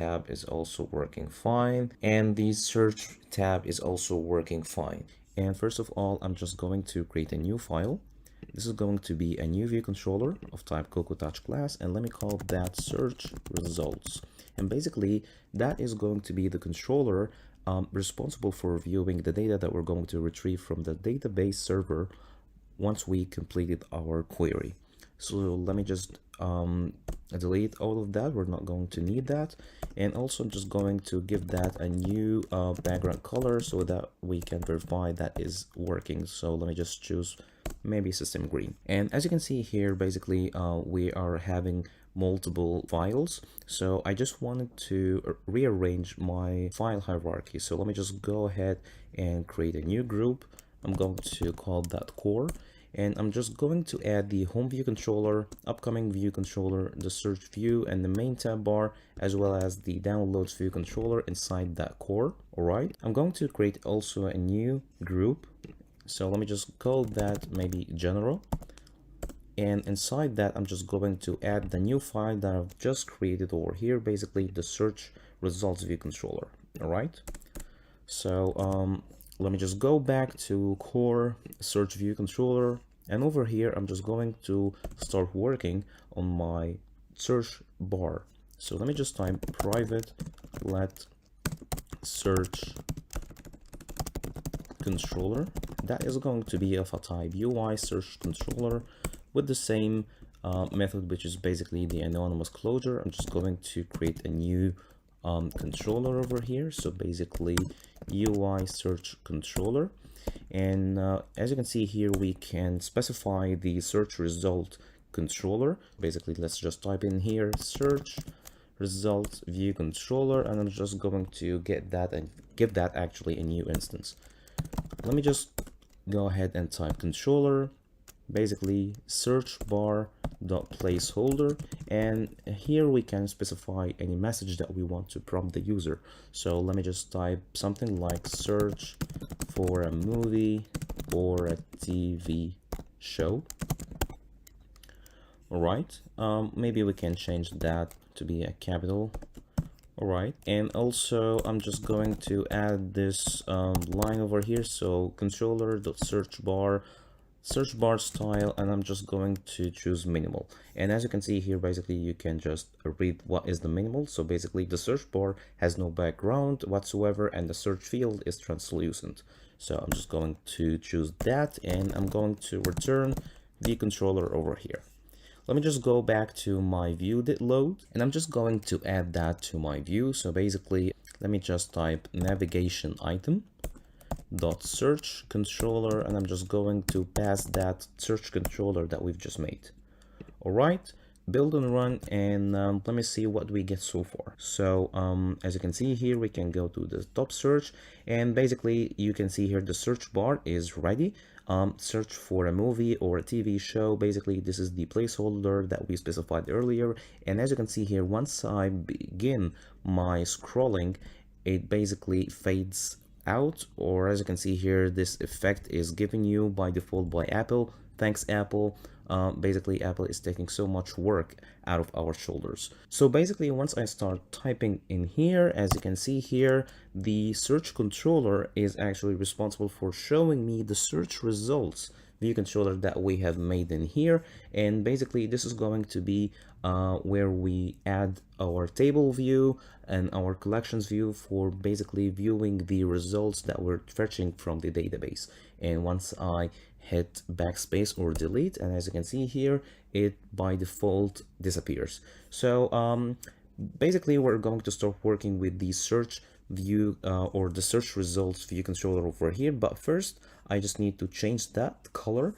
tab is also working fine, and the search tab is also working fine. And first of all, I'm just going to create a new file. This is going to be a new view controller of type Coco Touch class, and let me call that search results. And basically, that is going to be the controller responsible for viewing the data that we're going to retrieve from the database server once we completed our query. So let me just delete all of that. We're not going to need that. And also I'm just going to give that a new background color so that we can verify that is working. So let me just choose maybe system green. And as you can see here, basically we are having multiple files. So I just wanted to rearrange my file hierarchy. So let me just go ahead and create a new group. I'm going to call that core. And I'm just going to add the home view controller, upcoming view controller, the search view, and the main tab bar, as well as the downloads view controller inside that core. All right. I'm going to create also a new group. So let me just call that maybe general. And inside that, I'm just going to add the new file that I've just created over here, basically the search results view controller. All right. So let me just go back to core search view controller, and over here I'm just going to start working on my search bar. So let me just type private let search controller. That is going to be of a type UI search controller with the same method, which is basically the anonymous closure. I'm just going to create a new controller over here. So basically UI search controller, and as you can see here, we can specify the search result controller. Basically, let's just type in here search result view controller, and I'm just going to get that and give that actually a new instance. Let me just go ahead and type controller, basically search bar dot placeholder, and here we can specify any message that we want to prompt the user. So let me just type something like search for a movie or a TV show. All right, maybe we can change that to be a capital. All right, and also I'm just going to add this line over here. So controller dot search bar style, and I'm just going to choose minimal. And as you can see here, basically you can just read what is the minimal. So basically the search bar has no background whatsoever, and the search field is translucent. So I'm just going to choose that, and I'm going to return the controller over here. Let me just go back to my view did load, and I'm just going to add that to my view. So basically, let me just type navigation item dot search controller, and I'm just going to pass that search controller that we've just made. All right, build and run, and let me see what we get so far. So as you can see here, we can go to the top search, and basically you can see here the search bar is ready. Search for a movie or a TV show. Basically, this is the placeholder that we specified earlier. And as you can see here, once I begin my scrolling, it basically fades out, or as you can see here, this effect is given you by default by Apple. Thanks, Apple. Basically, Apple is taking so much work out of our shoulders. So basically, once I start typing in here, as you can see here, the search controller is actually responsible for showing me the search results view controller that we have made in here. And basically, this is going to be where we add our table view and our collections view for basically viewing the results that we're fetching from the database. And once I hit backspace or delete, and as you can see here, it by default disappears. So basically, we're going to start working with the search view or the search results view controller over here. But first, I just need to change that color.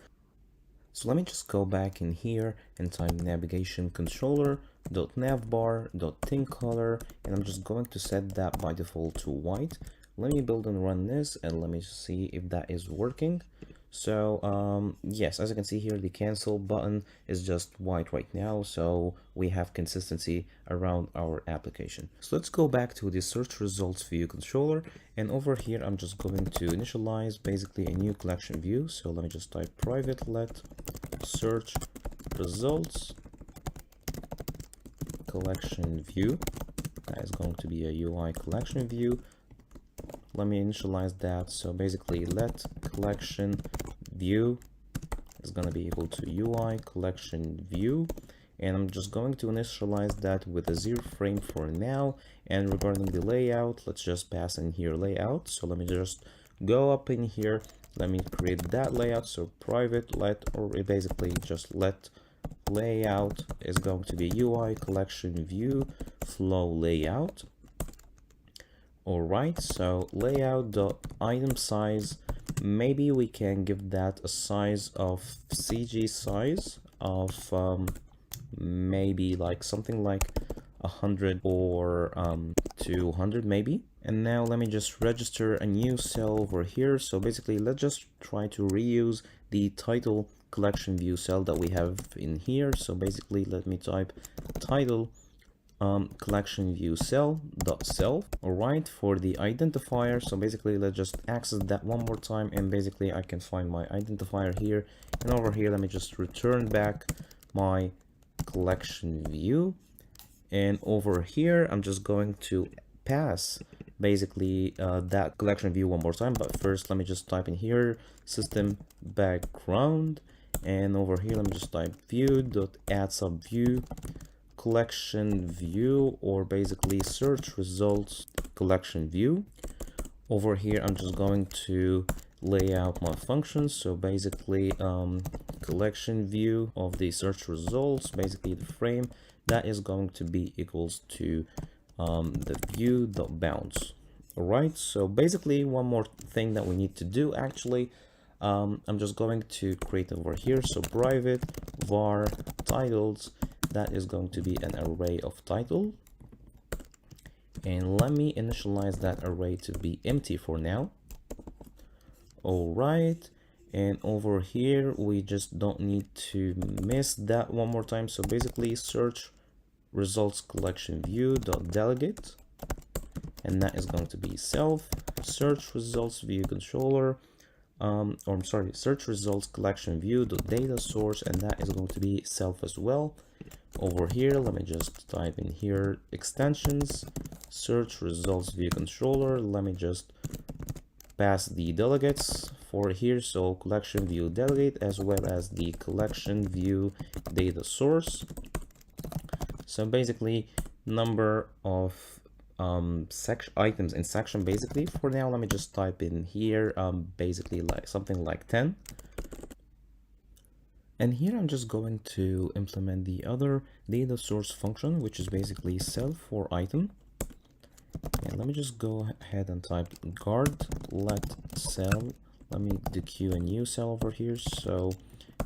So let me just go back in here and type navigation controller dot navbar dot tint color, and I'm just going to set that by default to white. Let me build and run this, and let me see if that is working. So yes, as you can see here, the cancel button is just white right now, so we have consistency around our application. So let's go back to the search results view controller, and over here I'm just going to initialize basically a new collection view. So let me just type private let search results collection view, That is going to be a UI collection view. Let me initialize that. So basically let collection view is going to be equal to UI collection view. And I'm just going to initialize that with a 0 frame for now. And regarding the layout, let's just pass in here layout. So let me just go up in here. Let me create that layout. So private let, or basically just let layout is going to be UI collection view flow layout. All right, so layout dot item size, maybe we can give that a size of CG size of maybe like something like 100 or 200 maybe. And now let me just register a new cell over here. So basically let's just try to reuse the title collection view cell that we have in here. So basically let me type title collection view cell dot self. All right, for the identifier, so basically let's just access that one more time, and basically I can find my identifier here, and over here let me just return back my collection view. And over here I'm just going to pass basically that collection view one more time, but first let me just type in here system background, and over here let me just type view dot add subview collection view, or basically search results collection view. Over here I'm just going to lay out my functions. So basically collection view of the search results, basically the frame that is going to be equals to the view dot bounds. All right, so basically one more thing that we need to do actually, I'm just going to create over here, so private var titles, that is going to be an array of title, and let me initialize that array to be empty for now. All right, and over here we just don't need to miss that one more time. So basically search results collection view dot delegate, and that is going to be self search results view controller, or I'm sorry, search results collection view dot data source, and that is going to be self as well. Over here let me just type in here extensions search results view controller. Let me just pass the delegates for here, so collection view delegate as well as the collection view data source. So basically number of section items in section. Basically for now let me just type in here basically like something like 10. And here I'm just going to implement the other data source function, which is basically self for item. And let me just go ahead and type guard let cell. Let me dequeue a new cell over here. So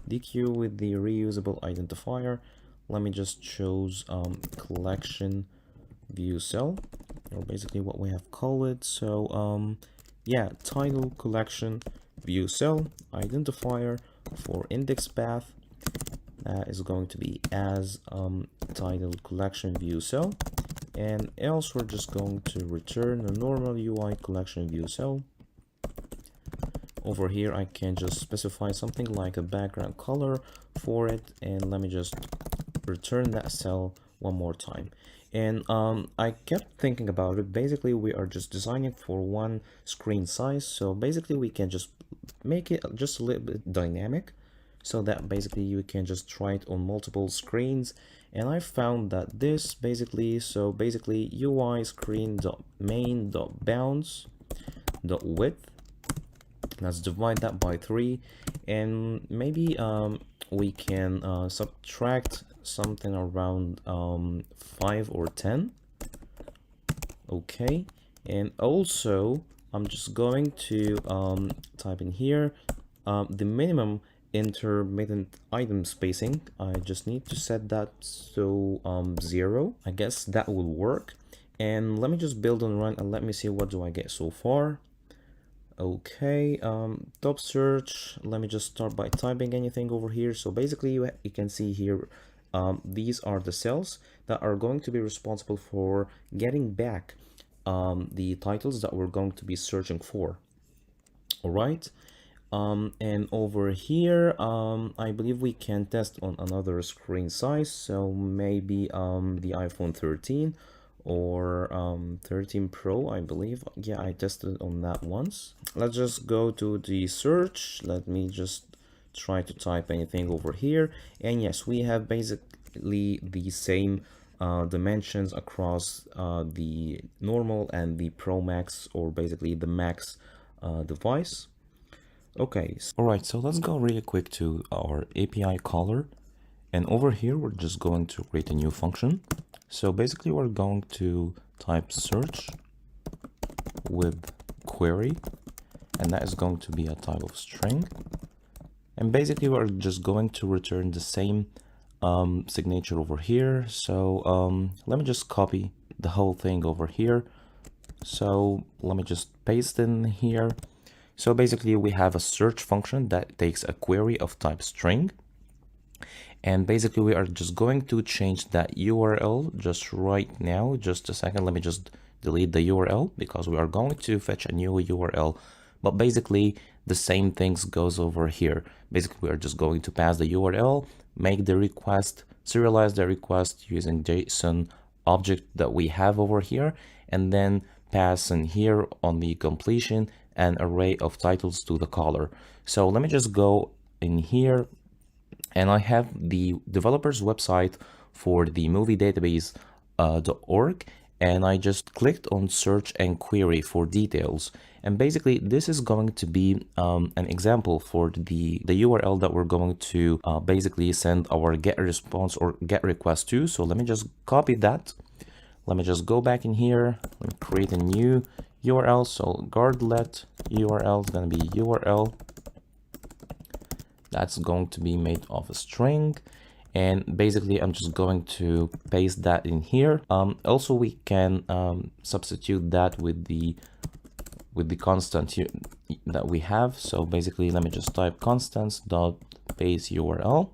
dequeue with the reusable identifier. Let me just choose collection view cell, or basically what we have called it. So yeah, title collection view cell identifier for index path, that is going to be as title collection view cell, and else we're just going to return a normal UI collection view cell. Over here I can just specify something like a background color for it, and let me just return that cell one more time. And I kept thinking about it. Basically we are just designing for one screen size, so basically we can just make it just a little bit dynamic, so that basically you can just try it on multiple screens. And I found that this basically, so basically UI screen dot main dot bounds dot width, let's divide that by 3, and maybe we can subtract something around 5 or 10. Okay, and also I'm just going to type in here the minimum intermittent item spacing. I just need to set that so 0. I guess that will work. And let me just build and run, and let me see what do I get so far. Okay, top search, let me just start by typing anything over here. So basically you can see here these are the cells that are going to be responsible for getting back the titles that we're going to be searching for. All right, and over here I believe we can test on another screen size, so maybe the iPhone 13 or 13 Pro, I believe. Yeah, I tested on that once. Let's just go to the search. Let me just try to type anything over here, and yes, we have basically the same dimensions across the normal and the Pro Max, or basically the Max device. Okay, all right, so let's go really quick to our API caller, and over here we're just going to create a new function. So basically we're going to type search with query, and that is going to be a type of string, and basically we're just going to return the same signature over here. So let me just copy the whole thing over here. So let me just paste in here. So basically we have a search function that takes a query of type string, and basically we are just going to change that URL just right now. Just a second, let me just delete the URL because we are going to fetch a new URL, but basically the same things goes over here. Basically we are just going to pass the URL, make the request, serialize the request using JSON object that we have over here, and then pass in here on the completion an array of titles to the caller. So let me just go in here, and I have the developer's website for the movie database.org, and I just clicked on search and query for details. And basically this is going to be an example for the URL that we're going to basically send our get response or get request to. So let me just copy that. Let me just go back in here and create a new URL. So guardlet URL is going to be URL. That's going to be made of a string, and basically I'm just going to paste that in here. Also we can substitute that with the constant here that we have. So basically let me just type constants dot base URL,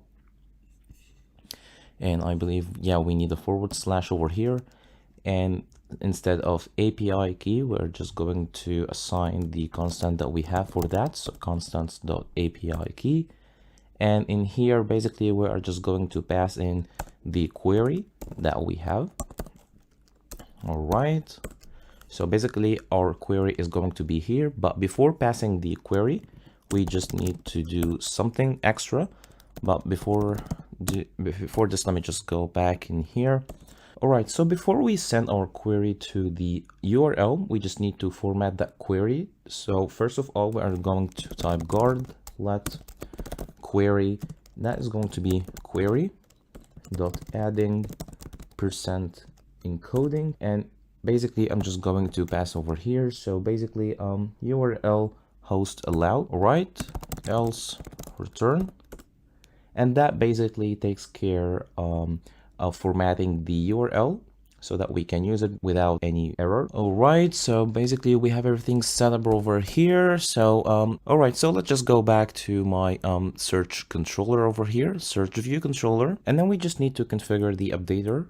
and I believe, yeah, we need a / over here, and instead of API key we're just going to assign the constant that we have for that. So constants dot API key, and in here basically we are just going to pass in the query that we have. All right, so basically our query is going to be here, but before passing the query we just need to do something extra. But before this, let me just go back in here. All right, so before we send our query to the URL, we just need to format that query. So first of all, we are going to type guard let query. That is going to be query dot adding percent encoding, and basically I'm just going to pass over here. So basically URL host allowed, all right, else return, and that basically takes care of formatting the URL so that we can use it without any error. All right, so basically we have everything set up over here. So all right, so let's just go back to my search controller over here, search view controller, and then we just need to configure the updater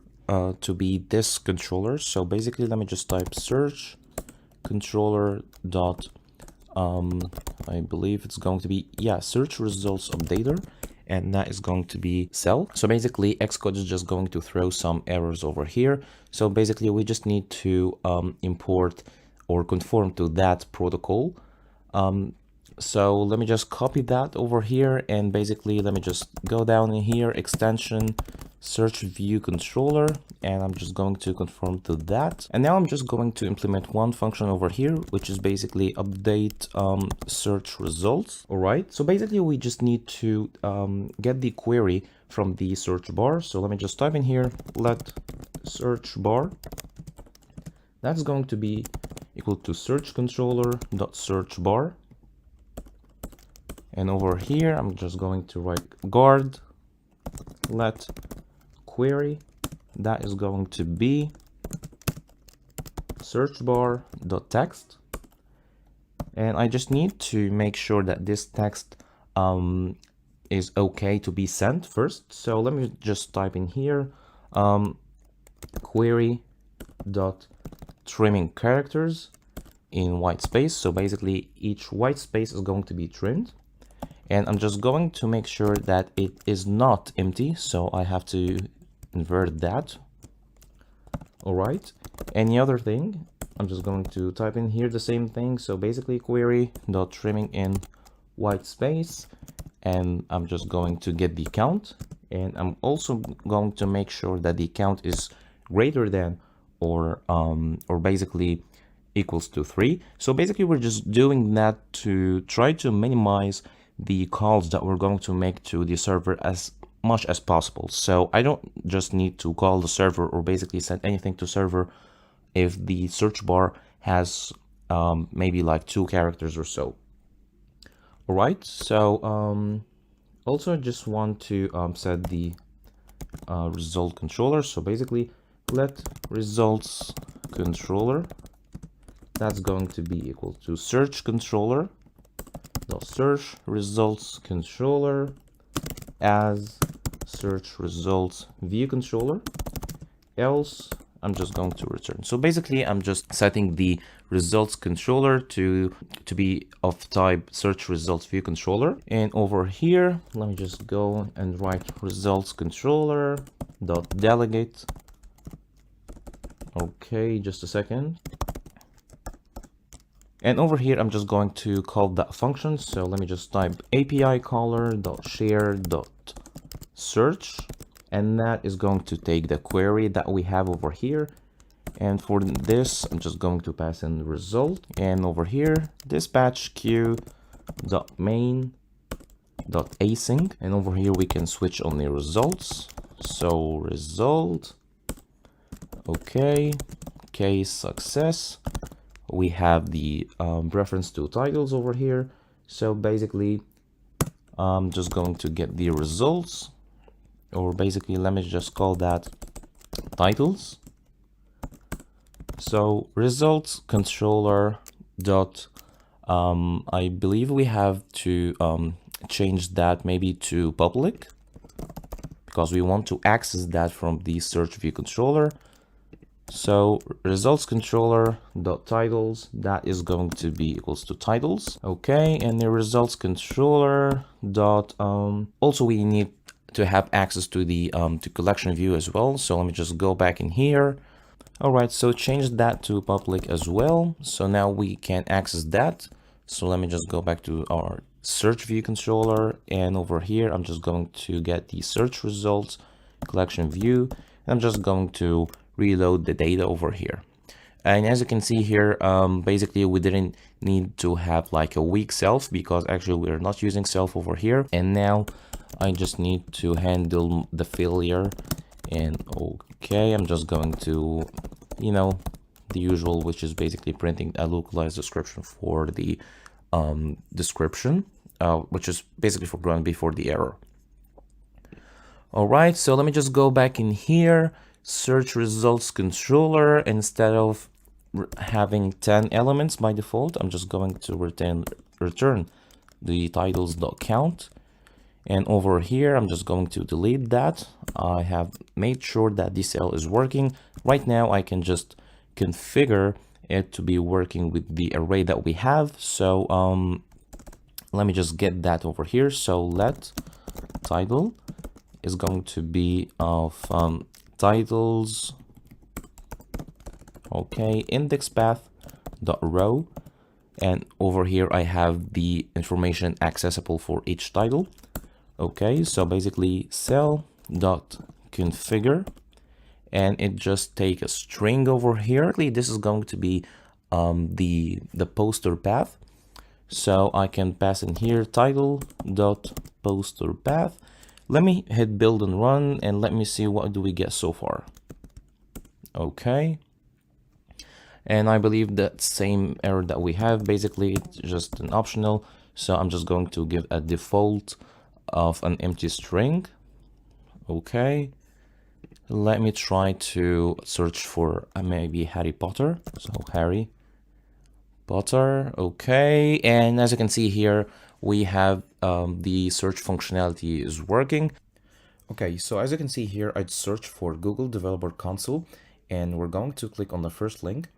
to be this controller. So basically let me just type search controller dot I believe it's going to be, yeah, search results updater, and that is going to be cell. So basically Xcode is just going to throw some errors over here. So basically we just need to import or conform to that protocol. So let me just copy that over here, and basically let me just go down in here, extension search view controller, and I'm just going to conform to that. And now I'm just going to implement one function over here, which is basically update search results. All right, so basically we just need to get the query from the search bar. So let me just type in here, let search bar. That's going to be equal to search controller dot search bar. And over here, I'm just going to write guard let query. That is going to be search bar dot text. And I just need to make sure that this text is okay to be sent first. So let me just type in here query dot trimming characters in white space. So basically each white space is going to be trimmed. And I'm just going to make sure that it is not empty. So I have to invert that. All right. Any other thing, I'm just going to type in here the same thing. So basically query dot trimming in white space, and I'm just going to get the count, and I'm also going to make sure that the count is greater than or basically equals to 3. So basically we're just doing that to try to minimize the calls that we're going to make to the server as much as possible. So I don't just need to call the server or basically send anything to server if the search bar has maybe like 2 characters or so. All right, so also I just want to set the result controller. So basically let results controller, that's going to be equal to search controller dot search results controller as search results view controller, else I'm just going to return. So basically I'm just setting the results controller to be of type search results view controller, and over here let me just go and write results controller dot delegate. Okay, just a second. And over here, I'm just going to call that function. So let me just type API caller dot share dot search, and that is going to take the query that we have over here. And for this, I'm just going to pass in the result. And over here, dispatch queue dot main dot async. And over here, we can switch on the results. So result, okay, case success. We have the reference to titles over here. So basically, I'm just going to get the results, or basically, let me just call that titles. So results controller dot, I believe we have to change that maybe to public, because we want to access that from the search view controller. So results controller dot titles, that is going to be equals to titles. Okay, and the results controller dot also we need to have access to the to collection view as well. So let me just go back in here. All right, so change that to public as well. So now we can access that. So let me just go back to our search view controller, and over here I'm just going to get the search results collection view. I'm just going to reload the data over here. And as you can see here, basically we didn't need to have like a weak self, because actually we're not using self over here. And now I just need to handle the failure. And okay, I'm just going to, you know, the usual, which is basically printing a localized description for the description, which is basically for ground before the error. All right, so let me just go back in here. Search results controller, instead of having 10 elements by default, I'm just going to return the titles.count. And over here, I'm just going to delete that. I have made sure that this cell is working. Right now, I can just configure it to be working with the array that we have. So let me just get that over here. So let title is going to be of titles, okay, index path dot row, and over here I have the information accessible for each title. Okay, so basically cell dot configure, and it just take a string over here. This is going to be the poster path, so I can pass in here title dot poster path. Let me hit build and run, and let me see what do we get so far. Okay, and I believe that same error that we have, basically it's just an optional, so I'm just going to give a default of an empty string. Okay, let me try to search for maybe Harry Potter. So Harry Potter. Okay, and as you can see here, we have the search functionality is working. Okay, so as you can see here, I'd search for Google Developer Console, and we're going to click on the first link.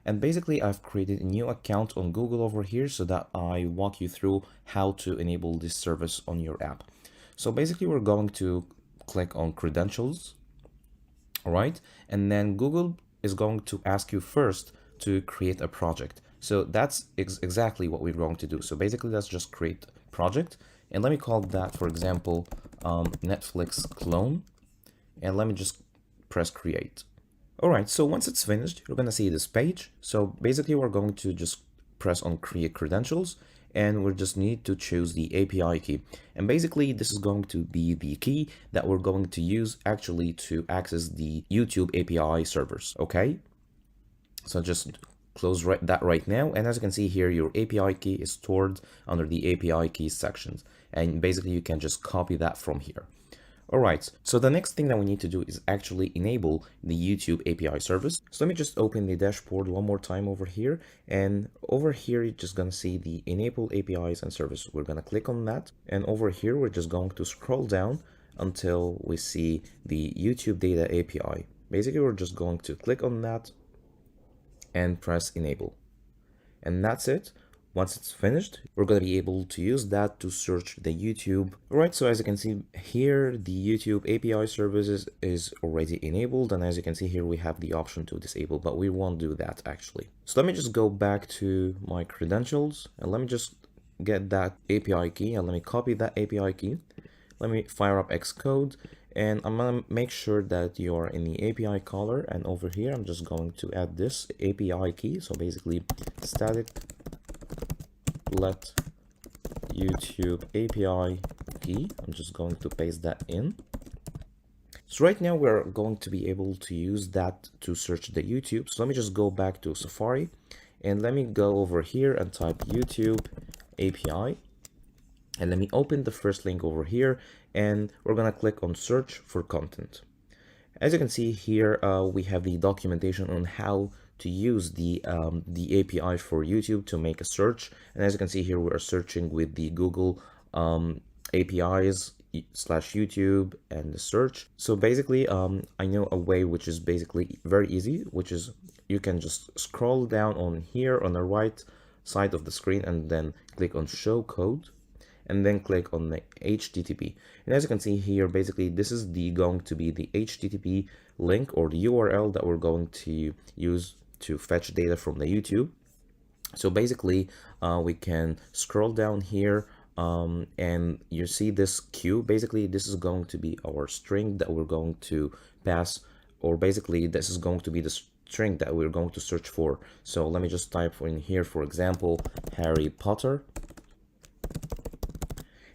And basically, I've created a new account on Google over here so that I walk you through how to enable this service on your app. So basically, we're going to click on credentials, all right? And then Google is going to ask you first to create a project. So that's exactly what we're going to do. So basically, let's just create a project, and let me call that, for example, Netflix clone, and let me just press create. All right, so once it's finished, you're gonna see this page. So basically, we're going to just press on create credentials, and we just need to choose the API key. And basically, this is going to be the key that we're going to use actually to access the YouTube API servers, okay? So just close that right now. And as you can see here, your API key is stored under the API keys sections. And basically, you can just copy that from here. All right, so the next thing that we need to do is actually enable the YouTube API service. So let me just open the dashboard one more time over here. And over here, you're just gonna see the enable APIs and service. We're gonna click on that. And over here, we're just going to scroll down until we see the YouTube data API. Basically, we're just going to click on that and press enable. And that's it. Once it's finished, we're going to be able to use that to search the YouTube. All right, so as you can see here, the YouTube API services is already enabled. And as you can see here, we have the option to disable, but we won't do that actually. So let me just go back to my credentials and let me just get that API key and let me copy that API key. Let me fire up Xcode and I'm going to make sure that you are in the API caller. And over here, I'm just going to add this API key. So basically static let YouTube API key. I'm just going to paste that in. So right now we're going to be able to use that to search the YouTube. So let me just go back to Safari and let me go over here and type YouTube API. And let me open the first link over here and we're gonna click on search for content. As you can see here, we have the documentation on how to use the API for YouTube to make a search. And as you can see here, we are searching with the Google APIs / YouTube and the search. So basically, I know a way which is basically very easy, which is you can just scroll down on here on the right side of the screen and then click on show code and then click on the HTTP. And as you can see here, basically this is going to be the HTTP link or the URL that we're going to use to fetch data from the YouTube. So basically we can scroll down here and you see this queue. Basically this is going to be our string that we're going to pass, or basically this is going to be the string that we're going to search for. So let me just type in here, for example, Harry Potter.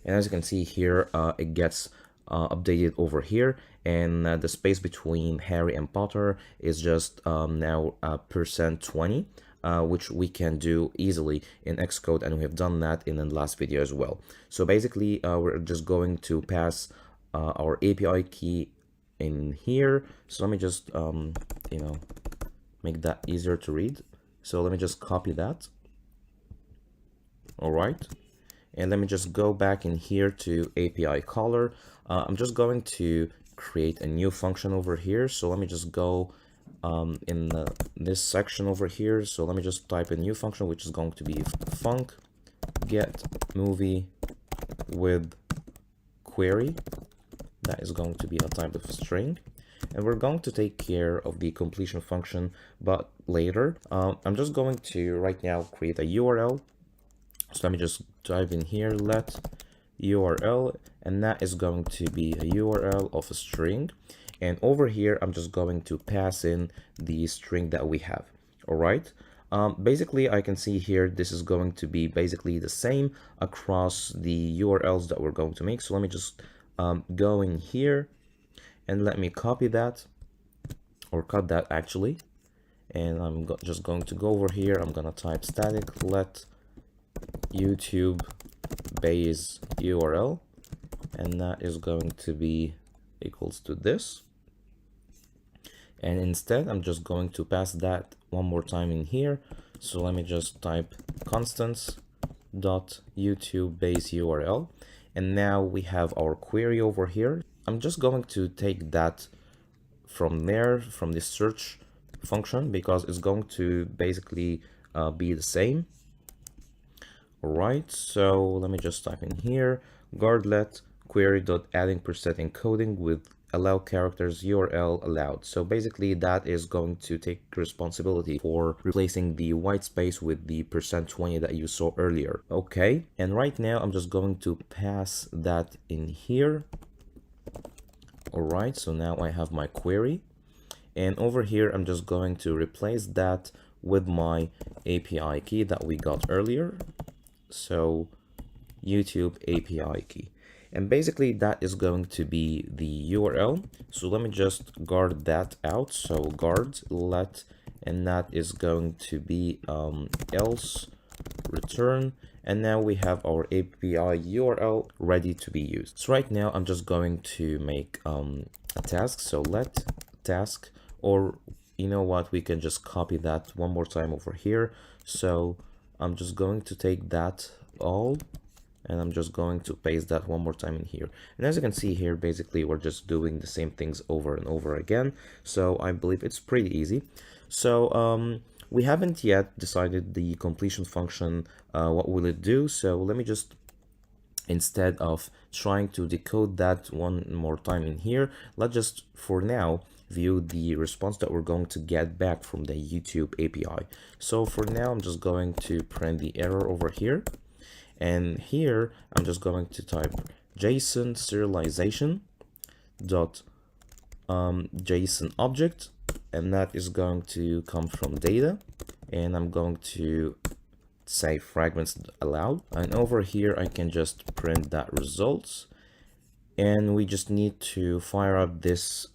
And as you can see here, it gets updated over here, and the space between Harry and Potter is just now %20, which we can do easily in Xcode, and we have done that in the last video as well. So basically, we're just going to pass our API key in here. So let me just make that easier to read. So let me just copy that. All right. And let me just go back in here to API caller. I'm just going to create a new function over here. So let me just go in this section over here. So let me just type a new function, which is going to be func get movie with query. That is going to be a type of string. And we're going to take care of the completion function, but later. I'm just going to right now create a URL. So let me just type in here, let URL, and that is going to be a URL of a string. And over here, I'm just going to pass in the string that we have. All right. Basically, I can see here, this is going to be basically the same across the URLs that we're going to make. So let me just go in here and let me copy that, or cut that actually. And I'm just going to go over here. I'm going to type static let YouTube base URL, and that is going to be equals to this. And instead, I'm just going to pass that one more time in here. So let me just type constants dot YouTube base URL, and now we have our query over here. I'm just going to take that from there, from this search function, because it's going to basically be the same. All right, so let me just type in here guardlet query.adding% encoding with allow characters URL allowed. So basically that is going to take responsibility for replacing the white space with the %20 that you saw earlier. Okay, and right now I'm just going to pass that in here. All right, so now I have my query, and over here I'm just going to replace that with my API key that we got earlier. So YouTube API key, and basically that is going to be the URL. So let me just guard that out. So guard let, and that is going to be else return, and now we have our API URL ready to be used. So right now I'm just going to make a task. So let task, or you know what, we can just copy that one more time over here. So I'm just going to take that all, and I'm just going to paste that one more time in here. And as you can see here, basically we're just doing the same things over and over again. So I believe it's pretty easy. So we haven't yet decided the completion function, what will it do. So let me just, instead of trying to decode that one more time in here, let's just for now view the response that we're going to get back from the YouTube API. So for now, I'm just going to print the error over here. And here, I'm just going to type JSON serialization dot JSON object, and that is going to come from data. And I'm going to say fragments allowed. And over here, I can just print that results. And we just need to fire up this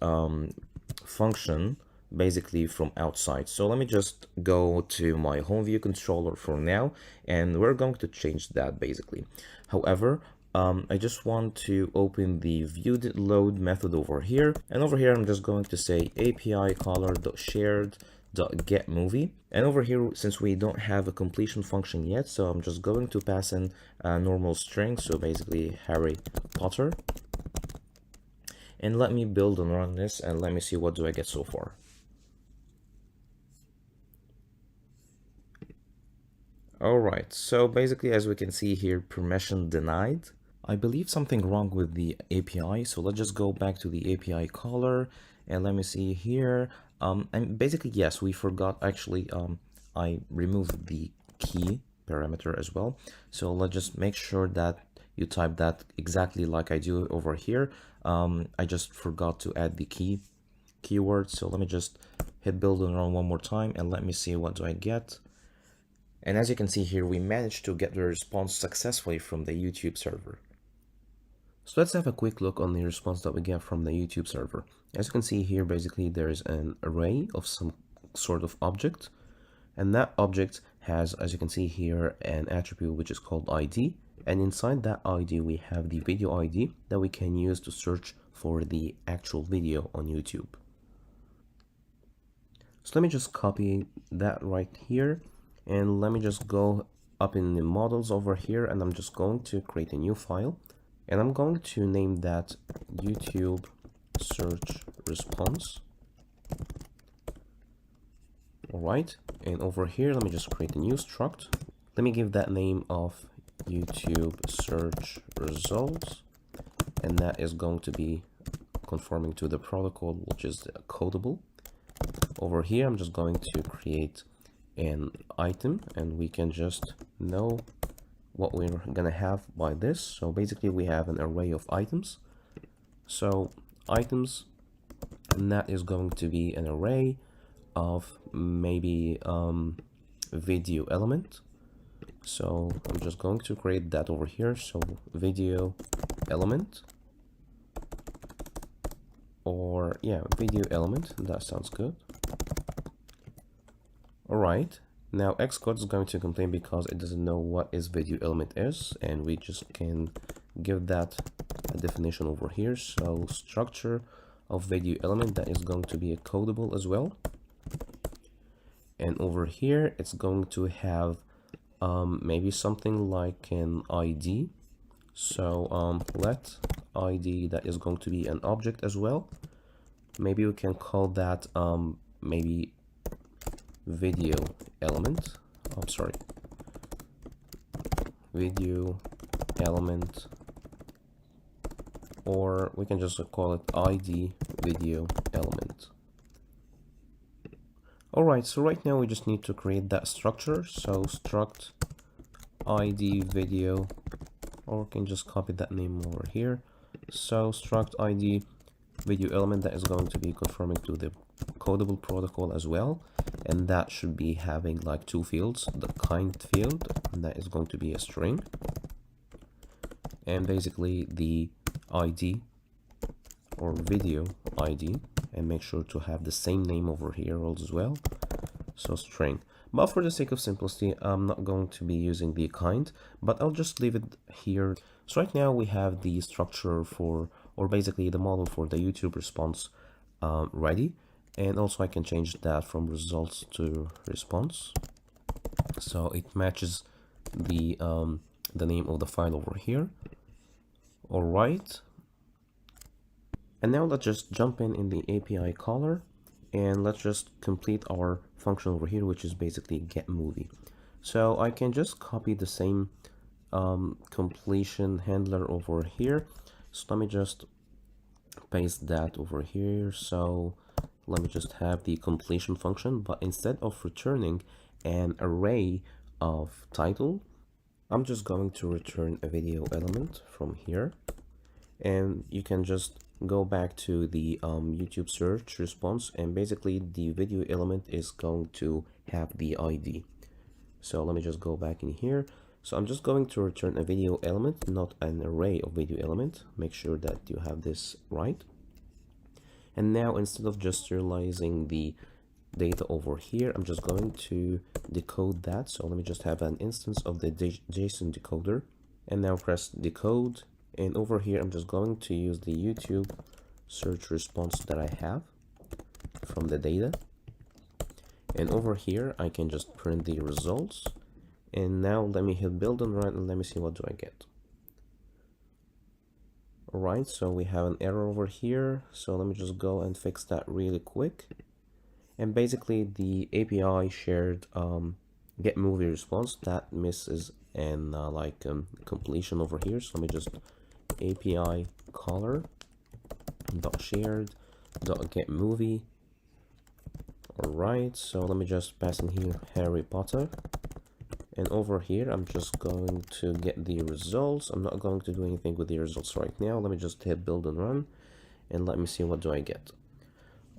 function basically from outside. So let me just go to my home view controller for now, and we're going to change that basically. However, I just want to open the viewDidLoad method over here, and over here I'm just going to say API caller.shared.getMovie. And over here, since we don't have a completion function yet, so I'm just going to pass in a normal string, so basically Harry Potter. And let me build and run this, and let me see what do I get so far. All right, so basically, as we can see here, permission denied. I believe something wrong with the API, so let's just go back to the API caller, and let me see here. And basically, yes, we forgot actually, I removed the key parameter as well. So let's just make sure that you type that exactly like I do over here. I just forgot to add the keyword. So let me just hit build and run one more time, and let me see what do I get. And as you can see here, we managed to get the response successfully from the YouTube server. So let's have a quick look on the response that we get from the YouTube server. As you can see here, basically there's an array of some sort of object, and that object has, as you can see here, an attribute which is called ID, and inside that ID we have the video ID that we can use to search for the actual video on YouTube. So let me just copy that right here, and let me just go up in the models over here, and I'm just going to create a new file, and I'm going to name that YouTube search response. All right, and over here, let me just create a new struct. Let me give that name of YouTube search results, and that is going to be conforming to the protocol, which is codable. Over here, I'm just going to create an item, and we can just know what we're gonna have by this. So basically we have an array of items. So items, and that is going to be an array of maybe video element. So I'm just going to create that over here. So video element, or yeah, video element, that sounds good. All right, now Xcode is going to complain because it doesn't know what is video element is, and we just can give that a definition over here. So structure of video element, that is going to be a codable as well. And over here, it's going to have maybe something like an ID. So let ID, that is going to be an object as well. Maybe we can call that maybe video element. I'm sorry, video element or we can just call it ID video element. Alright, so right now we just need to create that structure. So struct ID video, or we can just copy that name over here. So struct ID video element, that is going to be conforming to the codable protocol as well, and that should be having like two fields, the kind field, and that is going to be a string, and basically the ID or video ID, and make sure to have the same name over here as well, so string. But for the sake of simplicity, I'm not going to be using the kind, but I'll just leave it here. So right now we have the structure for, or basically the model for the YouTube response ready, and also I can change that from results to response, so it matches the name of the file over here. All right, and now let's just jump in the API caller, and let's just complete our function over here, which is basically get movie. So I can just copy the same completion handler over here. So let me just paste that over here. So let me just have the completion function, but instead of returning an array of title, I'm just going to return a video element from here. And you can just go back to the YouTube search response, and basically the video element is going to have the ID. So let me just go back in here. So I'm just going to return a video element, not an array of video element. Make sure that you have this right. And now instead of just serializing the data over here, I'm just going to decode that. So let me just have an instance of the JSON decoder, and now press decode. And over here, I'm just going to use the YouTube search response that I have from the data. And over here, I can just print the results. And now let me hit build and run, and let me see what do I get. All right, so we have an error over here. So let me just go and fix that really quick. And basically the API shared get movie response that misses and completion over here. So let me just API caller dot shared dot get movie. All right, so let me just pass in here Harry Potter, and over here I'm just going to get the results. I'm not going to do anything with the results right now. Let me just hit build and run, and let me see what do I get.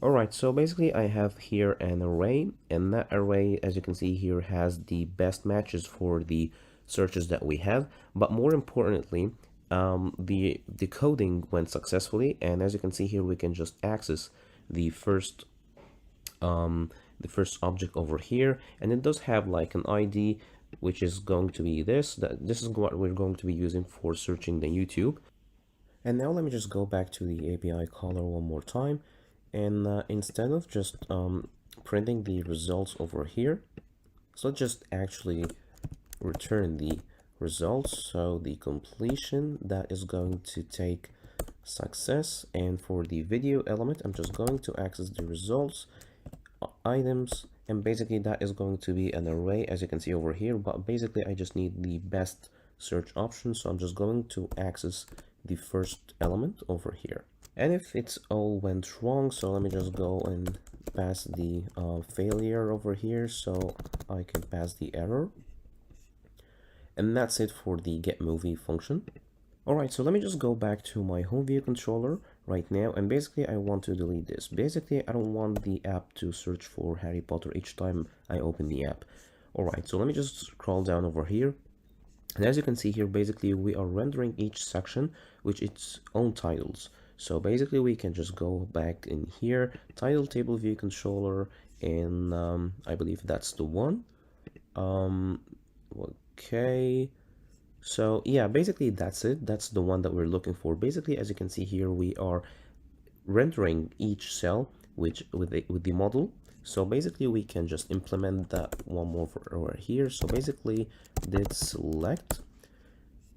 All right, so basically I have here an array, and that array, as you can see here, has the best matches for the searches that we have. But more importantly, the decoding went successfully, and as you can see here, we can just access the first object over here, and it does have like an ID, which is going to be this is what we're going to be using for searching the YouTube. And now let me just go back to the API caller one more time, and instead of just printing the results over here, so let's just actually return the results. So the completion, that is going to take success, and for the video element, I'm just going to access the results items, and basically that is going to be an array, as you can see over here. But basically I just need the best search option, so I'm just going to access the first element over here. And if it's all went wrong, so let me just go and pass the failure over here, so I can pass the error. And that's it for the get movie function. All right, so let me just go back to my home view controller right now, and basically I want to delete this. Basically I don't want the app to search for Harry Potter each time I open the app. All right, so let me just scroll down over here, and as you can see here, basically we are rendering each section with its own titles. So basically we can just go back in here, title table view controller, and I believe that's the one. Okay, so yeah, basically that's it. That's the one that we're looking for. Basically, as you can see here, we are rendering each cell with the model. So basically we can just implement that one more over here. So basically did select,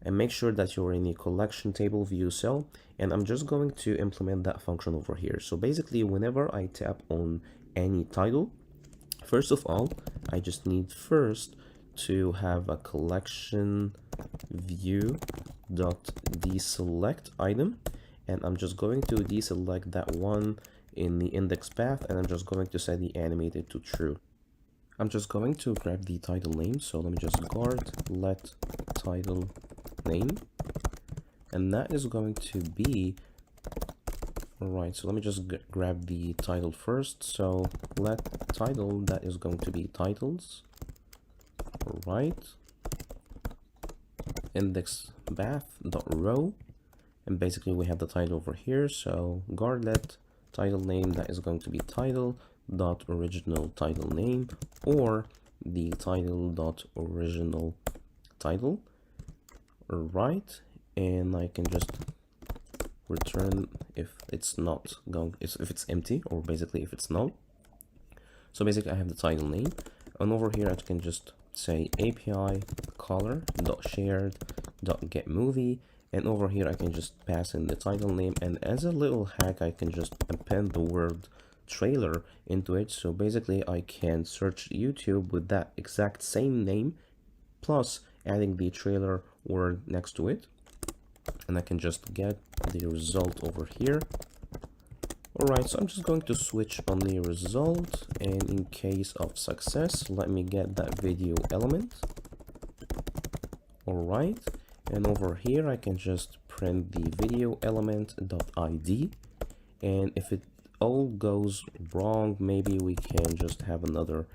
and make sure that you're in the collection table view cell, and I'm just going to implement that function over here. So basically whenever I tap on any title, first of all, I just need first to have a collection view dot deselect item, and I'm just going to deselect that one in the index path, and I'm just going to set the animated to true. I'm just going to grab the title name, so let me just guard let title name, and that is going to be, alright, so let me just grab the title first. So let title, that is going to be titles. Alright, index path dot row, and basically we have the title over here. So guard let title name, that is going to be title dot original title name, or the title dot original title. Alright, and I can just return if it's not going, if it's empty, or basically if it's null. So basically I have the title name, and over here I can just say API color dot shared dot get movie, and over here I can just pass in the title name, and as a little hack I can just append the word trailer into it. So basically I can search YouTube with that exact same name plus adding the trailer word next to it, and I can just get the result over here. Alright, so I'm just going to switch on the result, and in case of success, let me get that video element. Alright, and over here I can just print the video element.id, and if it all goes wrong, maybe we can just have another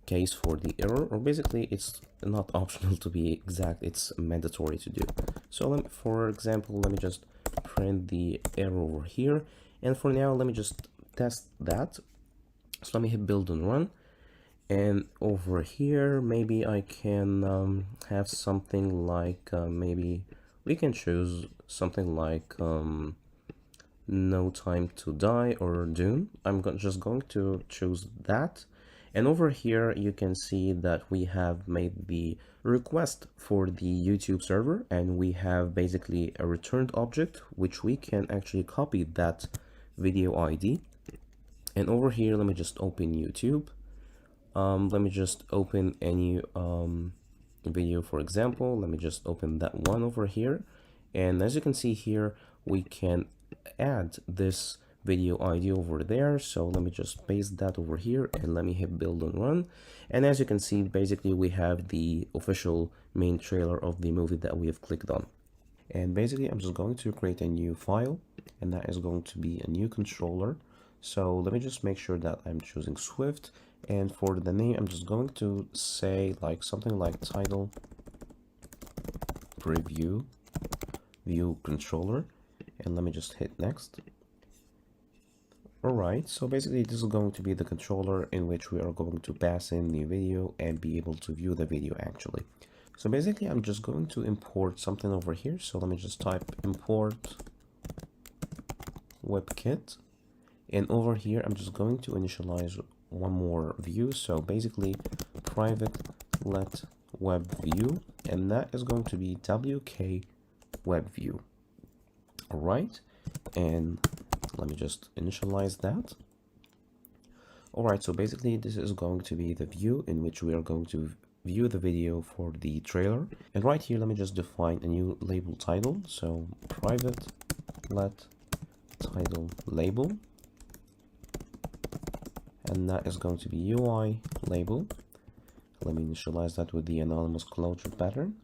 case for the error, or basically it's not optional to be exact, it's mandatory to do. So for example, let me just print the error over here, and for now let me just test that. So let me hit build and run, and over here maybe I can have something like maybe we can choose something like No Time to Die or Dune. I'm just going to choose that. And over here, you can see that we have made the request for the YouTube server, and we have basically a returned object, which we can actually copy that video ID. And over here, let me just open YouTube. Let me just open any video, for example. Let me just open that one over here. And as you can see here, we can add this video ID over there. So let me just paste that over here, and let me hit build and run. And as you can see, basically we have the official main trailer of the movie that we have clicked on. And basically I'm just going to create a new file, and that is going to be a new controller. So let me just make sure that I'm choosing Swift, and for the name I'm just going to say like something like title preview view controller, and let me just hit next. Alright, so basically this is going to be the controller in which we are going to pass in the video and be able to view the video actually. So basically I'm just going to import something over here. So let me just type import WebKit, and over here I'm just going to initialize one more view. So basically private let web view, and that is going to be WK web view. Alright, and let me just initialize that. Alright, so basically this is going to be the view in which we are going to view the video for the trailer. And right here, let me just define a new label title. So private let title label, and that is going to be UI label. Let me initialize that with the anonymous closure pattern.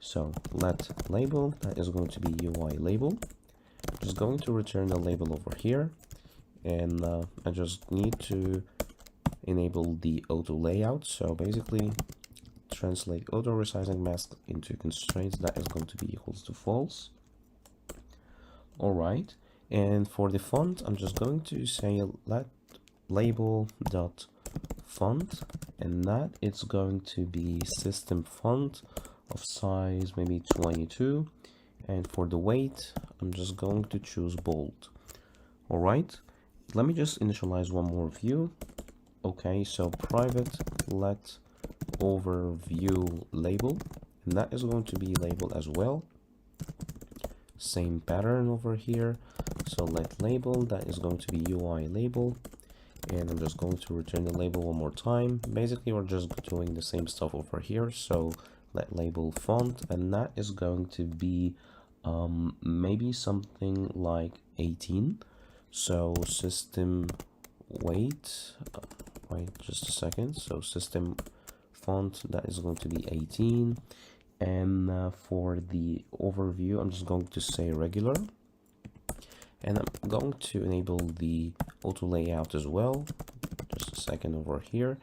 So let label, that is going to be UI label. Just going to return the label over here, and I just need to enable the auto layout. So basically translate auto resizing mask into constraints, that is going to be equals to false. Alright, and for the font I'm just going to say let label dot font, and that it's going to be system font of size maybe 22. And for the weight, I'm just going to choose bold. Alright, let me just initialize one more view. Okay, so private let overview label, and that is going to be label as well. Same pattern over here. So let label, that is going to be UI label, and I'm just going to return the label one more time. Basically, we're just doing the same stuff over here. So let label font, and that is going to be maybe something like 18. So system weight, wait just a second. So system font, that is going to be 18. And for the overview, I'm just going to say regular. And I'm going to enable the auto layout as well. Just a second over here.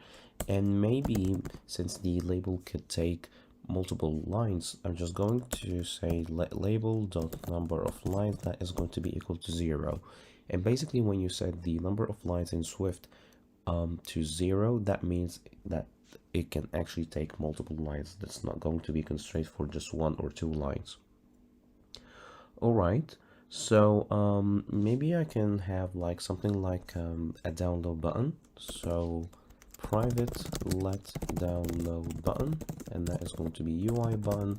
And maybe since the label could take multiple lines, I'm just going to say label dot number of lines, that is going to be equal to 0. And basically when you set the number of lines in Swift to 0, that means that it can actually take multiple lines. That's not going to be constrained for just 1 or 2 lines. All right, so maybe I can have like something like a download button. So private let download button, and that is going to be UI button.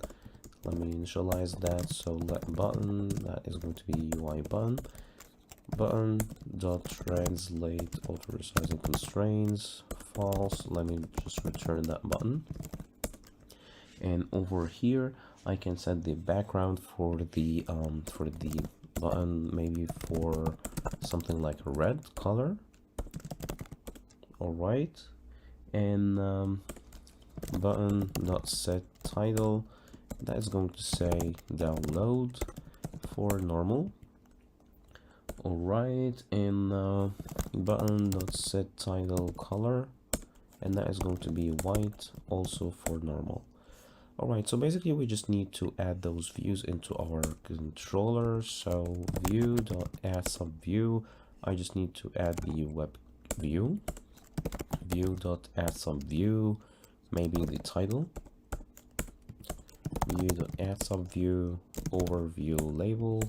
Let me initialize that. So let button, that is going to be UI button. Button dot translate auto resizing constraints false. Let me just return that button. And over here I can set the background for the button, maybe for something like a red color. All right, and button dot set title, that is going to say download for normal. All right, and button dot set title color, and that is going to be white also for normal. All right, so basically we just need to add those views into our controller. So view dot add subview, I just need to add the web view. View dot add subview, maybe the title. View dot add subview overview label,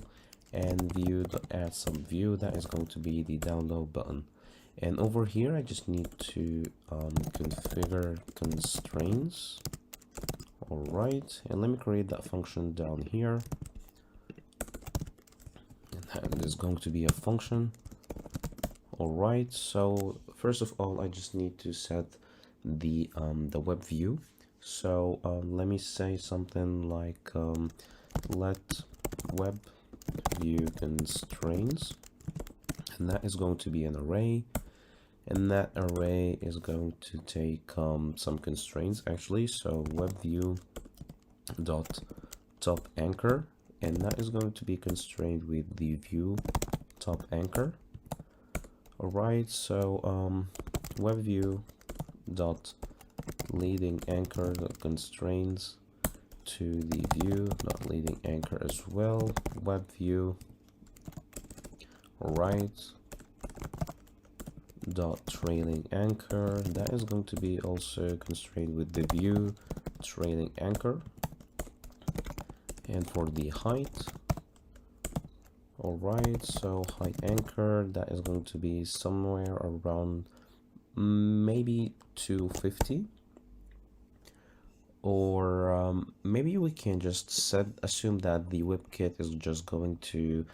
and view dot add subview, that is going to be the download button. And over here I just need to configure constraints. All right, and let me create that function down here, and that is going to be a function. All right, so first of all I just need to set the web view. So let me say something like let web view constraints, and that is going to be an array, and that array is going to take some constraints actually. So web view dot top anchor, and that is going to be constrained with the view top anchor. All right, so web view dot leading anchor dot constraints to the view dot leading anchor as well. Web view, all right, dot trailing anchor, that is going to be also constrained with the view trailing anchor. And for the height, all right, so height anchor, that is going to be somewhere around maybe 250, or maybe we can just assume that the WebKit is just going to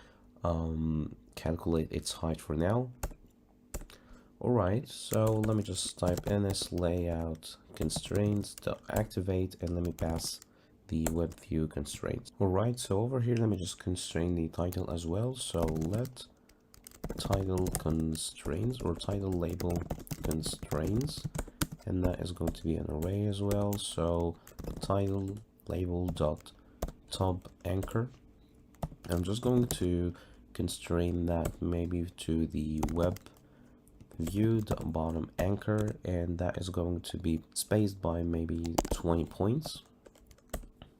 calculate its height for now. All right, so let me just type ns layout constraints to activate, and let me pass the web view constraints. All right, so over here let me just constrain the title as well. So let title constraints or title label constraints, and that is going to be an array as well. So title label dot top anchor, I'm just going to constrain that maybe to the web view dot bottom anchor, and that is going to be spaced by maybe 20 points.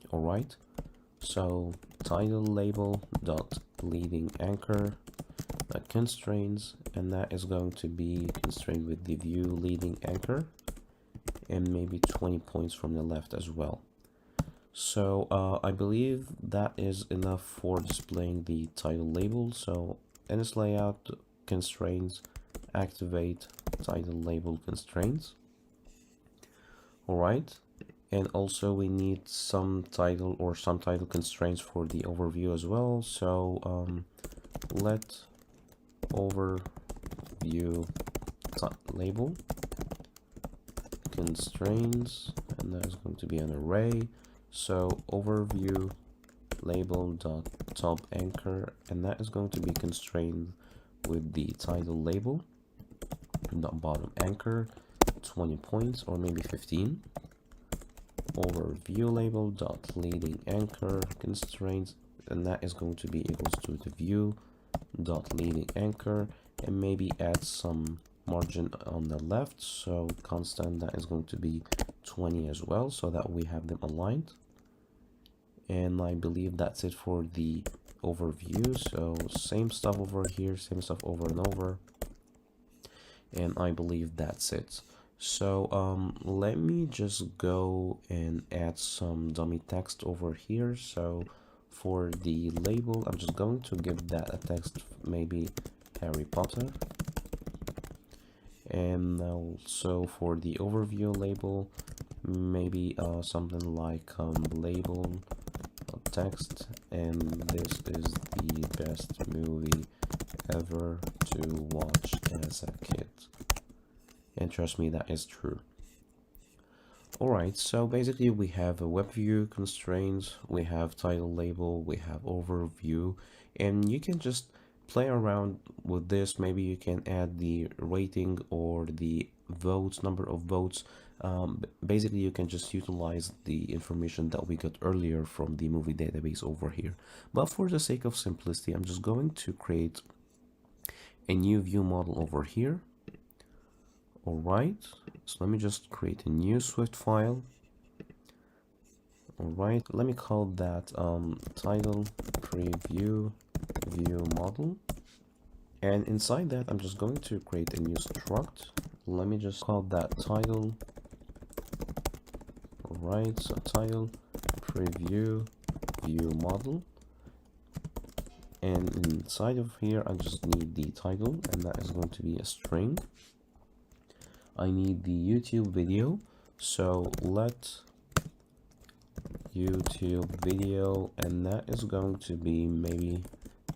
All right, so title label dot leading anchor, that constrains, and that is going to be constrained with the view leading anchor, and maybe 20 points from the left as well. So I believe that is enough for displaying the title label. So ns layout constraints activate title label constraints. All right, and also we need some title or some title constraints for the overview as well. So let overview label constraints, and that is going to be an array. So overview label dot top anchor, and that is going to be constrained with the title label dot bottom anchor 20 points or maybe 15. Overview label dot leading anchor constraints, and that is going to be equals to the view dot leading anchor, and maybe add some margin on the left, so constant, that is going to be 20 as well, so that we have them aligned. And I believe that's it for the overview. So same stuff over here, same stuff over and over, and I believe that's it. So let me just go and add some dummy text over here. So for the label, I'm just going to give that a text, maybe Harry Potter. And also for the overview label, maybe something like label text, and this is the best movie ever to watch as a kid. And trust me, that is true. Alright, so basically we have a web view constraints, we have title label, we have overview, and you can just play around with this. Maybe you can add the rating or the votes, number of votes. Basically you can just utilize the information that we got earlier from the movie database over here. But for the sake of simplicity, I'm just going to create a new view model over here. Alright, so let me just create a new Swift file. Alright, let me call that title preview view model, and inside that I'm just going to create a new struct. Let me just call that title. Alright, so title preview view model, and inside of here I just need the title, and that is going to be a string. I need the YouTube video, so let YouTube video, and that is going to be maybe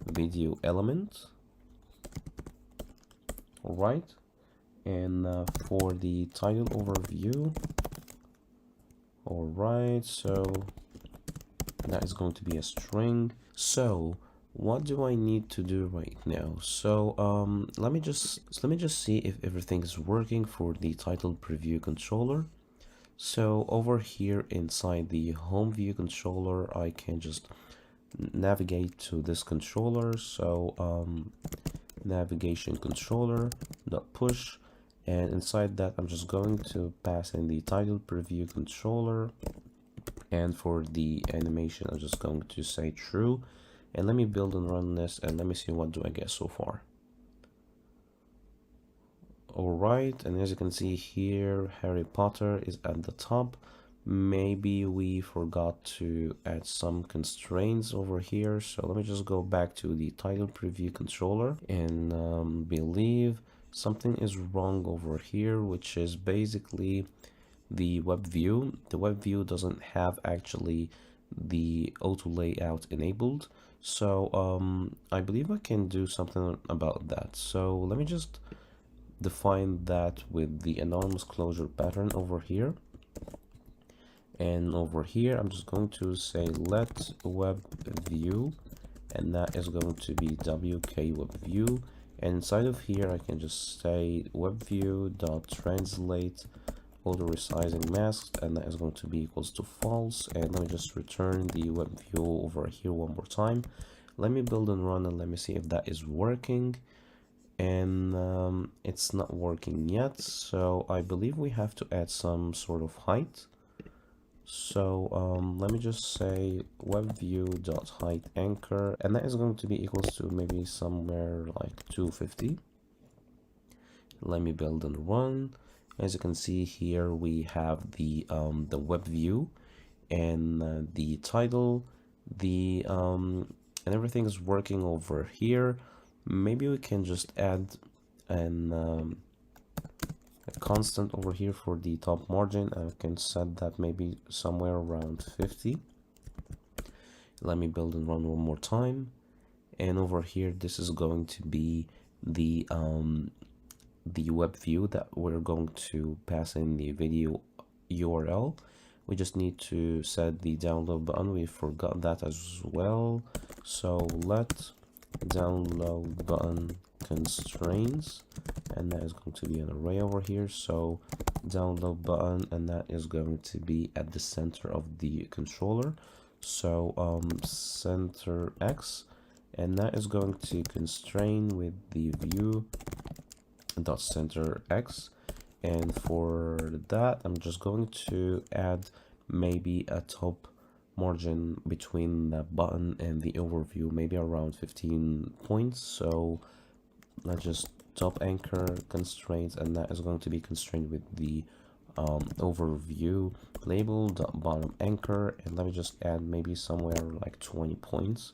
video element. Alright, and for the title overview, alright, so that is going to be a string. So what do I need to do right now? So let me just see if everything is working for the title preview controller. So over here inside the home view controller, I can just navigate to this controller. So navigation controller dot push, and inside that I'm just going to pass in the title preview controller, and for the animation I'm just going to say true. And let me build and run this, and let me see what do I get so far. Alright, and as you can see here, Harry Potter is at the top. Maybe we forgot to add some constraints over here, so let me just go back to the title preview controller, and believe something is wrong over here, which is basically the web view. The web view doesn't have actually the auto layout enabled, so I believe I can do something about that. So let me just define that with the anonymous closure pattern over here, and over here I'm just going to say let web view, and that is going to be wk web view, and inside of here I can just say web view dot translate auto resizing mask, and that is going to be equals to false. And let me just return the web view over here one more time. Let me build and run, and let me see if that is working. And it's not working yet, so I believe we have to add some sort of height. So let me just say web view dot height anchor, and that is going to be equals to maybe somewhere like 250. Let me build and run. As you can see here, we have the web view and the title, and everything is working over here. Maybe we can just add a constant over here for the top margin. I can set that maybe somewhere around 50. Let me build and run one more time. And over here, this is going to be the web view that we're going to pass in the video URL, we just need to set the download button. We forgot that as well. So let download button constraints, and that is going to be an array over here. So download button, and that is going to be at the center of the controller. So center X, and that is going to constrain with the view dot center X. And for that, I'm just going to add maybe a top margin between the button and the overview, maybe around 15 points. So let's just top anchor constraints, and that is going to be constrained with the overview label dot bottom anchor. And let me just add maybe somewhere like 20 points.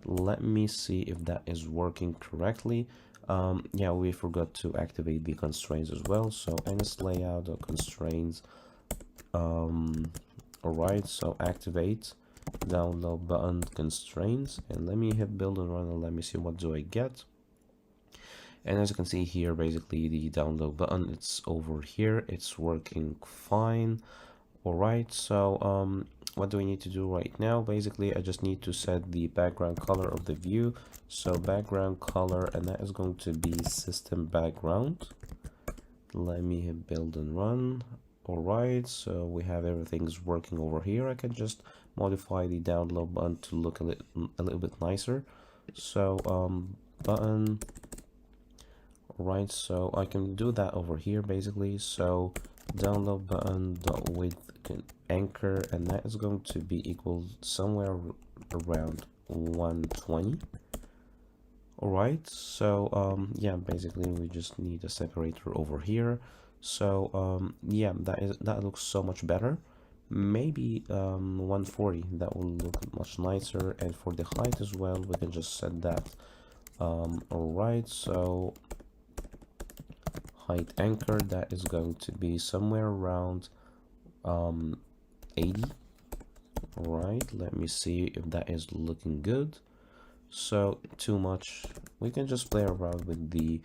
Let me see if that is working correctly. Yeah, we forgot to activate the constraints as well. So ns layout constraints. Alright, so activate download button constraints, and let me hit build and run, and let me see what do I get. And as you can see here, basically the download button, it's over here, it's working fine. Alright, so what do we need to do right now? Basically, I just need to set the background color of the view. So background color, and that is going to be system background. Let me hit build and run. Alright, so we have everything's working over here. I can just modify the download button to look a little bit nicer. So button. Alright, so I can do that over here basically. So download button dot width anchor, and that is going to be equal somewhere around 120. Alright, so yeah, basically we just need a separator over here. So yeah, that looks so much better. Maybe 140, that will look much nicer. And for the height as well, we can just set that. Alright, so height anchor, that is going to be somewhere around 80. Alright, let me see if that is looking good. So too much, we can just play around with the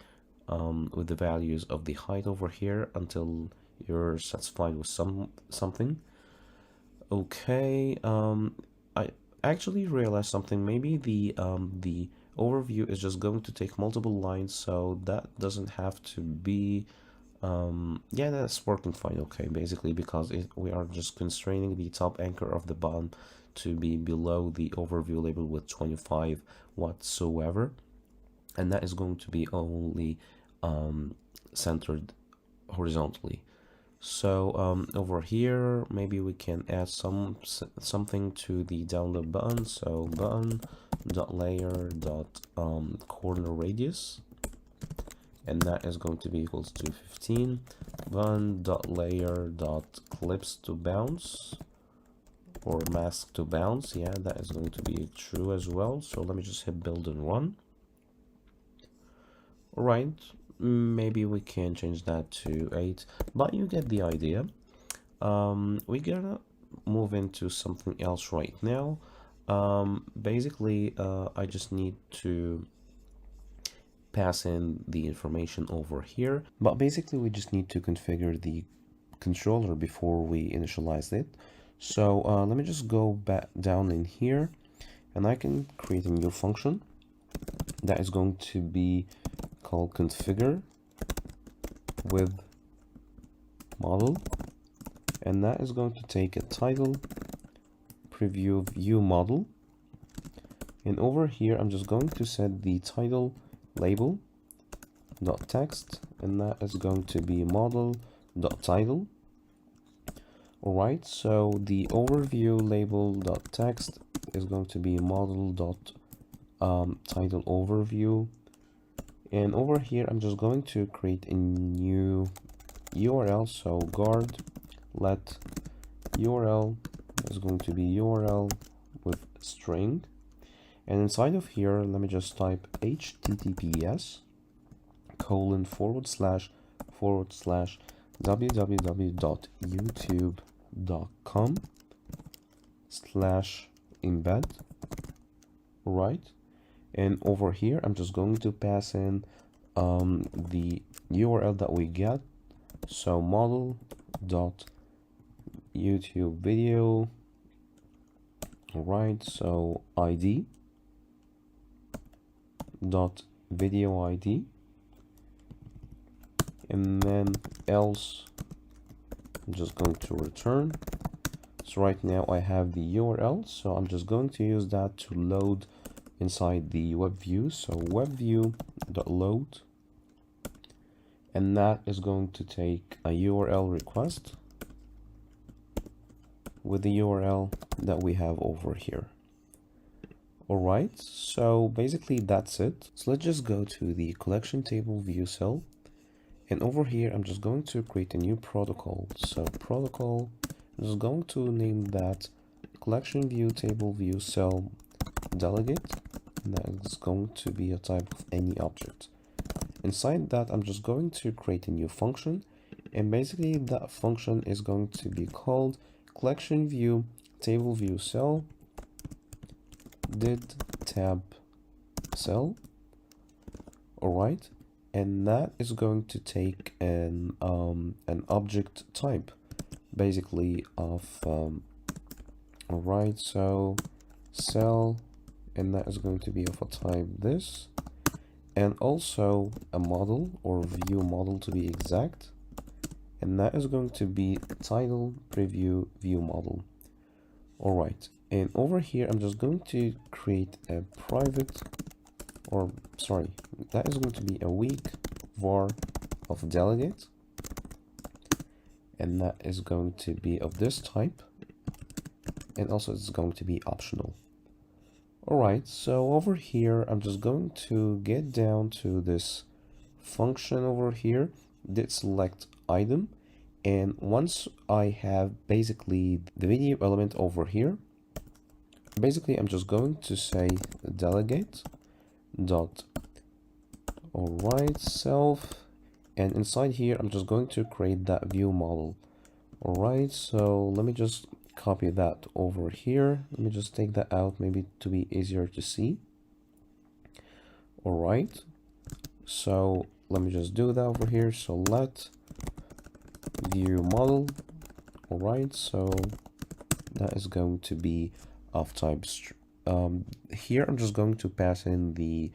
values of the height over here until you're satisfied with something. Okay, I actually realized something. Maybe the overview is just going to take multiple lines, so that doesn't have to be yeah, that's working fine. Okay, basically because we are just constraining the top anchor of the button to be below the overview label with 25 whatsoever, and that is going to be only centered horizontally. So over here, maybe we can add something to the download button. So button dot layer dot corner radius, and that is going to be equals to 15. Button dot layer dot clips to bounce, or mask to bounce. Yeah, that is going to be true as well. So let me just hit build and run. All right, maybe we can change that to 8, but you get the idea. We're gonna move into something else right now. Basically, I just need to pass in the information over here, but basically we just need to configure the controller before we initialize it. So let me just go back down in here, and I can create a new function that is going to be called configure with model, and that is going to take a title preview view model, and over here I'm just going to set the title label dot text, and that is going to be model dot title. All right, so the overview label dot text is going to be model dot title overview, and over here I'm just going to create a new URL. So guard let URL is going to be URL with string, and inside of here let me just type https www.youtube.com/embed. Right, and over here I'm just going to pass in the URL that we get. So model dot YouTube video. All right, so ID dot video ID, and then else I'm just going to return. So right now I have the URL, so I'm just going to use that to load inside the web view. So web view dot load, and that is going to take a URL request with the URL that we have over here. All right, so basically that's it. So let's just go to the collection table view cell, and over here I'm just going to create a new protocol. So protocol, I'm just going to name that collection view table view cell delegate, and that is going to be a type of any object. Inside that I'm just going to create a new function, and basically that function is going to be called collection view table view cell did tab cell. All right, and that is going to take an object type basically of all right, so cell, and that is going to be of a type this, and also a model or view model to be exact, and that is going to be title preview view model. All right, and over here I'm just going to create a private, or sorry, that is going to be a weak var of delegate, and that is going to be of this type, and also it's going to be optional. All right, so over here I'm just going to get down to this function over here, did select item, and once I have basically the video element over here, basically I'm just going to say delegate dot all right self, and inside here I'm just going to create that view model. All right, so let me just copy that over here. Let me just take that out, maybe to be easier to see. All right, so let me just do that over here. So let view model. All right, so that is going to be of type here I'm just going to pass in the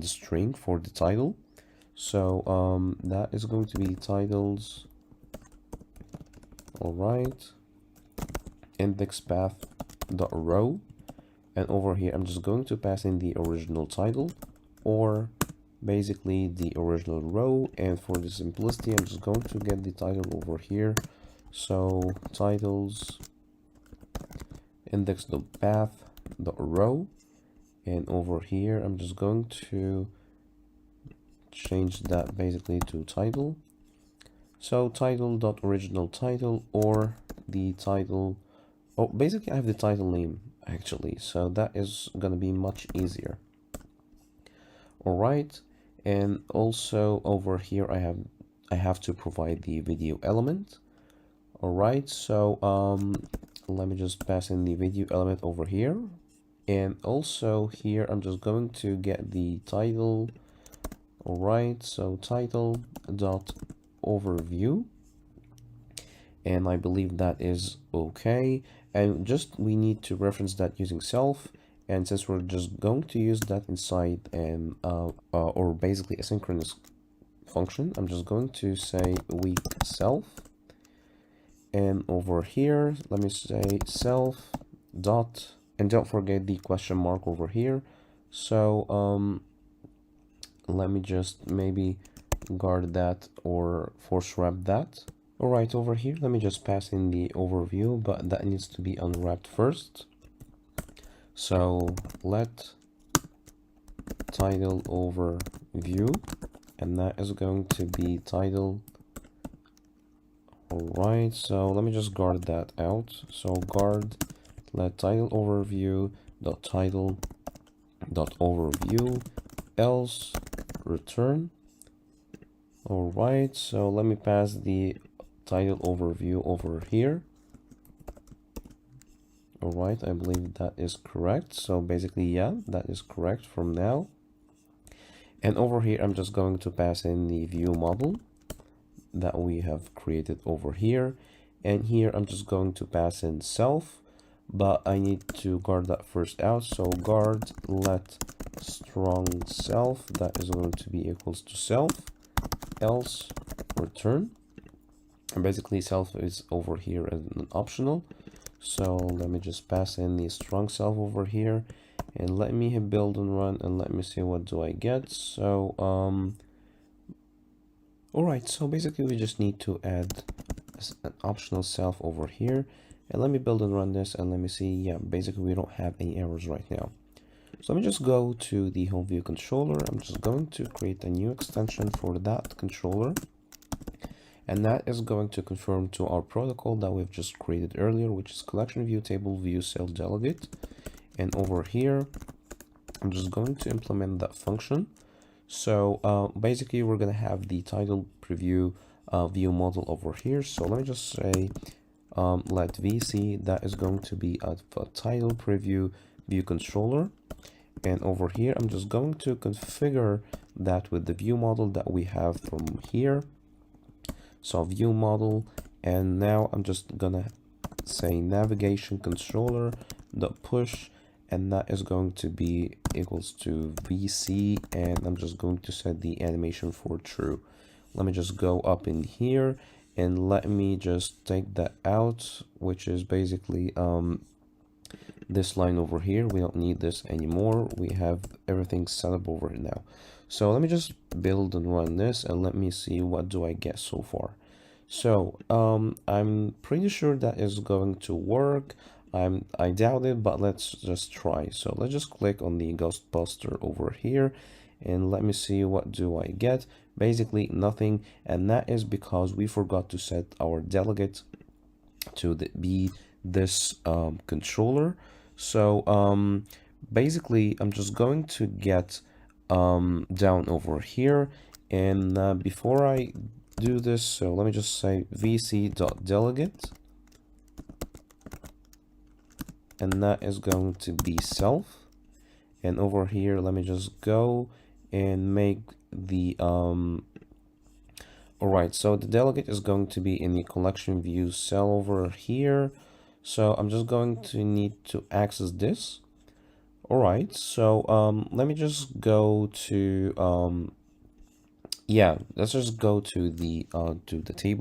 string for the title. So that is going to be titles. All right, index path dot row, and over here I'm just going to pass in the original title, or basically the original row, and for the simplicity I'm just going to get the title over here. So titles index dot path dot row, and over here I'm just going to change that basically to title. So title dot original title, or the title, oh basically I have the title name actually, so that is gonna be much easier. All right, and also over here I have to provide the video element. All right, so let me just pass in the video element over here, and also here I'm just going to get the title. All right, so title dot overview, and I believe that is okay, and just we need to reference that using self, and since we're just going to use that inside an or basically a synchronous function, I'm just going to say weak self, and over here let me say self dot, and don't forget the question mark over here. So let me just maybe guard that or force wrap that. All right, over here let me just pass in the overview, but that needs to be unwrapped first. So let title overview, and that is going to be title. All right, so let me just guard that out. So guard let title overview dot title dot overview else return. All right, so let me pass the title overview over here. All right, I believe that is correct. So basically, yeah, that is correct from now. And over here, I'm just going to pass in the view model that we have created over here. And here I'm just going to pass in self, but I need to guard that first out. So guard let strong self, that is going to be equals to self, else return. And basically self is over here as an optional. So let me just pass in the strong self over here, and let me hit build and run, and let me see what do I get. So all right, so basically we just need to add an optional self over here, and let me build and run this, and let me see. Yeah, basically we don't have any errors right now. So let me just go to the home view controller. I'm just going to create a new extension for that controller, and that is going to conform to our protocol that we've just created earlier, which is collection view, table view, cell delegate. And over here I'm just going to implement that function. So basically we're going to have the title preview view model over here. So let me just say let VC, that is going to be a title preview view controller. And over here I'm just going to configure that with the view model that we have from here. So view model, and now I'm just gonna say navigation controller dot push, and that is going to be equals to VC, and I'm just going to set the animation for true. Let me just go up in here and let me just take that out, which is basically this line over here. We don't need this anymore. We have everything set up over here now. So let me just build and run this, and let me see what do I get so far. So I'm pretty sure that is going to work. I doubt it, but let's just try. So let's just click on the Ghostbuster over here, and let me see what do I get. Basically nothing, and that is because we forgot to set our delegate to be this controller. So basically I'm just going to get down over here, and before I do this, so let me just say vc.delegate, and that is going to be self. And over here let me just go and make the all right, so the delegate is going to be in the collection view cell over here. So I'm just going to need to access this. All right, so let me just go to yeah, let's just go to the table